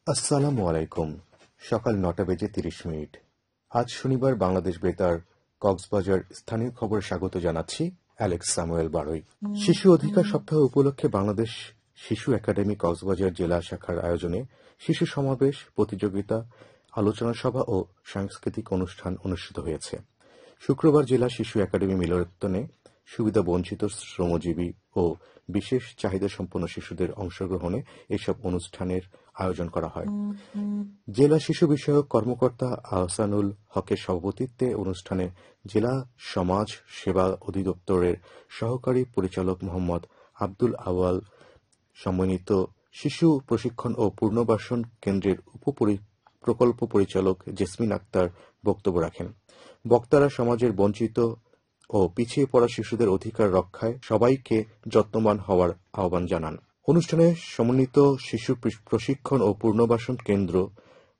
আসসালামু আলাইকুম। সকাল ৯টা বেজে ৩০ মিনিট। আজ শনিবার বাংলাদেশ বেতার কক্সবাজার স্থানীয় খবরে স্বাগত জানাচ্ছি অ্যালেক্স স্যামুয়েল বারই। শিশু অধিকার সপ্তাহ উপলক্ষে বাংলাদেশ শিশু একাডেমি কক্সবাজার জেলা শাখার আয়োজনে শিশু সমাবেশ, প্রতিযোগিতা, আলোচনা সভা ও সাংস্কৃতিক অনুষ্ঠান অনুষ্ঠিত হয়েছে। শুক্রবার জেলা শিশু একাডেমি মিলনায়তনে সুবিধা বঞ্চিত, শ্রমজীবী ও বিশেষ চাহিদাসম্পন্ন শিশুদের অংশগ্রহণে এসব অনুষ্ঠানের আয়োজন করা হয়। জেলা শিশু বিষয়ক কর্মকর্তা আহসানুল হকের সভাপতিত্বে অনুষ্ঠানে জেলা সমাজ সেবা অধিদপ্তরের সহকারী পরিচালক মোহাম্মদ আব্দুল আওয়াল, সম্মানিত শিশু প্রশিক্ষণ ও পুনর্বাসন কেন্দ্রের প্রকল্প পরিচালক জেসমিন আক্তার বক্তব্য রাখেন। বক্তারা সমাজের বঞ্চিত ও পিছিয়ে পড়া শিশুদের অধিকার রক্ষায় সবাইকে যত্নবান হওয়ার আহ্বান জানান। অনুষ্ঠানে সমন্বিত শিশু প্রশিক্ষণ ও পুনর্বাসন কেন্দ্র,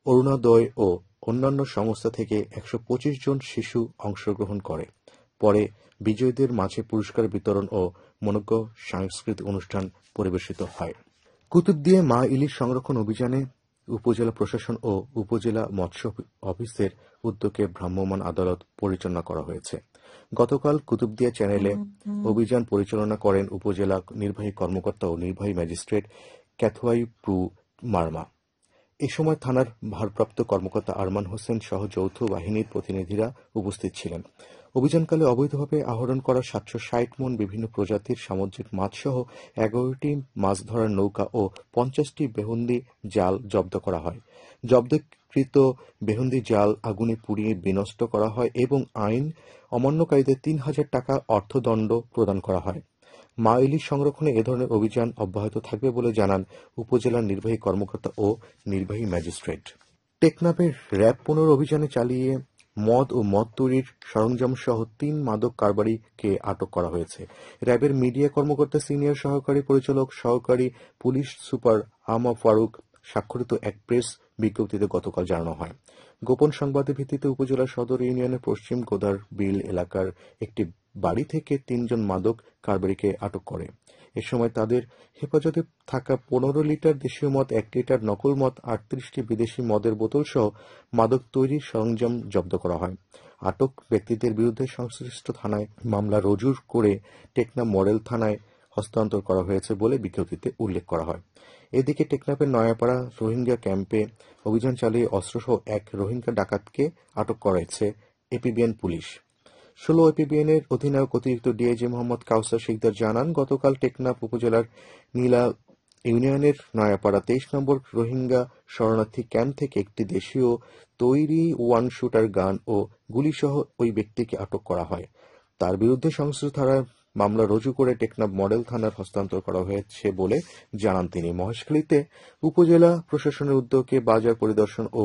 অরুণোদয় ও অন্যান্য সংস্থা থেকে ১২৫ জন শিশু অংশগ্রহণ করে। পরে বিজয়ীদের মাঝে পুরস্কার বিতরণ ও মনোজ্ঞ সাংস্কৃতিক অনুষ্ঠান পরিবেশিত হয়। কুতুবদিয়া মা ইলিশ সংরক্ষণ অভিযানে উপজেলা প্রশাসন ও উপজেলা মৎস্য অফিসের উদ্যোগে ভ্রাম্যমাণ আদালত পরিচালনা করা হয়েছে। গতকাল কুতুবদিয়া চ্যানেলে অভিযান পরিচালনা করেন উপজেলা নির্বাহী কর্মকর্তা ও নির্বাহী ম্যাজিস্ট্রেট ক্যাথওয়াই প্রু মার্মা। এ সময় থানার ভারপ্রাপ্ত কর্মকর্তা আরমান হোসেন সহ যৌথ বাহিনীর প্রতিনিধিরা উপস্থিত ছিলেন। অভিযানকালে অবৈধভাবে আহরণ করা ৭৬০ মণ বিভিন্ন প্রজাতির সামুদ্রিক মাছসহ ১১টি মাছ ধরার নৌকা ও ৫০টি বেহুন্দি জাল জব্দ করা হয়। জব্দকৃত বেহুন্দি জাল আগুনে পুড়িয়ে বিনষ্ট করা হয় এবং আইন অমান্যকারীদের ৩,০০০ টাকা অর্থদণ্ড প্রদান করা হয়। মা ইলিশ সংরক্ষণে এ ধরনের অভিযান অব্যাহত থাকবে বলে জানান উপজেলার নির্বাহী কর্মকর্তা ও নির্বাহী ম্যাজিস্ট্রেট। টেকনাফের র্যাব ১৫ অভিযানে চালিয়ে মদ ও মদ তৈরির সরঞ্জামসহ ৩ মাদক কারবারিকে আটক করা হয়েছে। র্যাবের মিডিয়া কর্মকর্তা সিনিয়র সহকারী পরিচালক সহকারী পুলিশ সুপার আমা ফারুক স্বাক্ষরিত এক প্রেস বিজ্ঞপ্তিতে গতকাল জানানো হয়। গোপন সংবাদের ভিত্তিতে উপজেলার সদর ইউনিয়নের পশ্চিম গোদার বিল এলাকার একটি বাড়ি থেকে ৩ জন মাদক কারবারিকে আটক করে। এ সময় তাদের হেফাজতে থাকা ১৫ লিটার দেশীয় মদ, ১ লিটার নকল মদ, ৩৮টি বিদেশি মদের বোতল সহ মাদক তৈরির সরঞ্জাম জব্দ করা হয়। আটক ব্যক্তিদের বিরুদ্ধে সংশ্লিষ্ট থানায় মামলা রুজু করে টেকনাফ মডেল থানায় হস্তান্তর করা হয়েছে বলে বিজ্ঞপ্তিতে উল্লেখ করা হয়। এদিকে টেকনাফের নয়াপাড়া রোহিঙ্গা ক্যাম্পে অভিযান চালিয়ে অস্ত্রসহ এক রোহিঙ্গা ডাকাতকে আটক করেছে এপিবিএন পুলিশ। ১৬ এপিবিএনের অধিনায়ক অতিরিক্ত ডিআইজি মোহাম্মদ কাউসার শিকদার জানান, গতকাল টেকনাফ উপজেলার নীলা ইউনিয়নের নয়াপাড়া ২৩ নম্বর রোহিঙ্গা শরণার্থী ক্যাম্প থেকে একটি দেশীয় তৈরি ওয়ান শুটার গান ও গুলিসহ ওই ব্যক্তিকে আটক করা হয়। তার বিরুদ্ধে সংশ্লিষ্ট ধারায় মামলা রুজু করে টেকনাফ মডেল থানার হস্তান্তর করা হয়েছে বলে জানান তিনি। মহেশখালীতে উপজেলা প্রশাসনের উদ্যোগে বাজার পরিদর্শন ও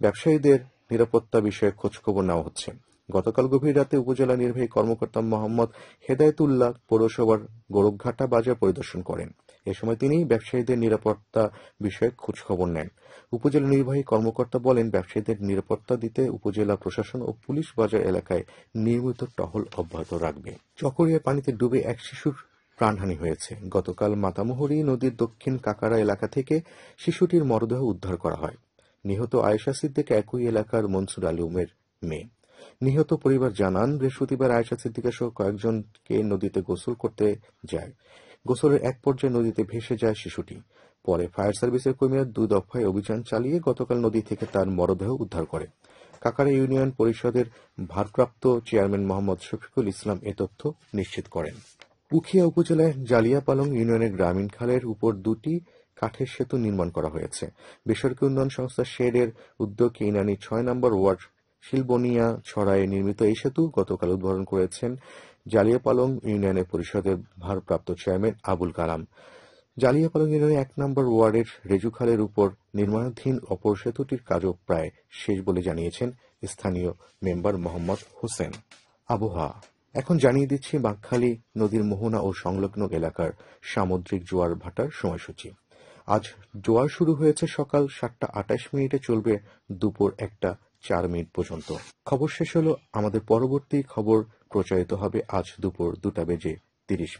ব্যবসায়ীদের নিরাপত্তা বিষয়ে খোঁজখবর নেওয়া হচ্ছে। গতকাল গভীর রাতে উপজেলা নির্বাহী কর্মকর্তা মোহাম্মদ হেদায়েতুল্লাহ পৌরসভার গোরখঘাটা বাজার পরিদর্শন করেন। এ সময় তিনি ব্যবসায়ীদের নিরাপত্তা বিষয়ে খোঁজখবর নেন। উপজেলা নির্বাহী কর্মকর্তা বলেন, ব্যবসায়ীদের নিরাপত্তা দিতে উপজেলা প্রশাসন ও পুলিশ বাজার এলাকায় নিয়মিত টহল অব্যাহত রাখবে। চকরিয়ার পানিতে ডুবে এক শিশুর প্রাণহানি হয়েছে। গতকাল মাতামুহুরী নদীর দক্ষিণ কাকারা এলাকা থেকে শিশুটির মরদেহ উদ্ধার করা হয়। নিহত আয়েশা সিদ্দিকা একই এলাকার মনসুর আলমের মেয়ে। নিহত পরিবার জানান, বৃহস্পতিবার আয়েশা সিদ্দিকা সহ কয়েকজনকে নদীতে গোসল করতে যায়। গোসলের এক পর্যায়ে নদীতে ভেসে যায় শিশুটি। পরে ফায়ার সার্ভিসের কর্মীরা ২ দফায় অভিযান চালিয়ে গতকাল নদী থেকে তার মরদেহ উদ্ধার করে। কাকারা ইউনিয়ন পরিষদের ভারপ্রাপ্ত চেয়ারম্যান মোহাম্মদ শফিকুল ইসলাম এ তথ্য নিশ্চিত করেন। উখিয়া উপজেলায় জালিয়াপালং ইউনিয়নের গ্রামীণ খালের উপর ২টি কাঠের সেতু নির্মাণ করা হয়েছে। বেসরকারি উন্নয়ন সংস্থা শেড-এর উদ্যোগে ইনানী ৬ নম্বর ওয়ার্ড শিলবনিয়া ছড়ায় নির্মিত এই সেতু গতকাল উদ্বোধন করেছেন জালিয়াপালং ইউনিয়ন পরিষদের ভারপ্রাপ্ত চেয়ারম্যান আবুল কালাম। জালিয়াপালং ইউনিয়নের ১ নম্বর ওয়ার্ডের রেজুখালের উপর নির্মাণাধীন অপর সেতুটির কাজও প্রায় শেষ বলে জানিয়েছেন স্থানীয় মেম্বার মোহাম্মদ হোসেন। আবহাওয়া এখন জানিয়ে দিচ্ছি বাঁকখালী নদীর মোহনা ও সংলগ্ন এলাকার সামুদ্রিক জোয়ার ভাটার সময়সূচি। আজ জোয়ার শুরু হয়েছে সকাল ৭টা ২৮ চলবে দুপুর ১টা ৪ পর্যন্ত। খবর শেষ হলো। আমাদের পরবর্তী খবর প্রচারিত হবে আজ দুপুর ২টা বেজে ৩০।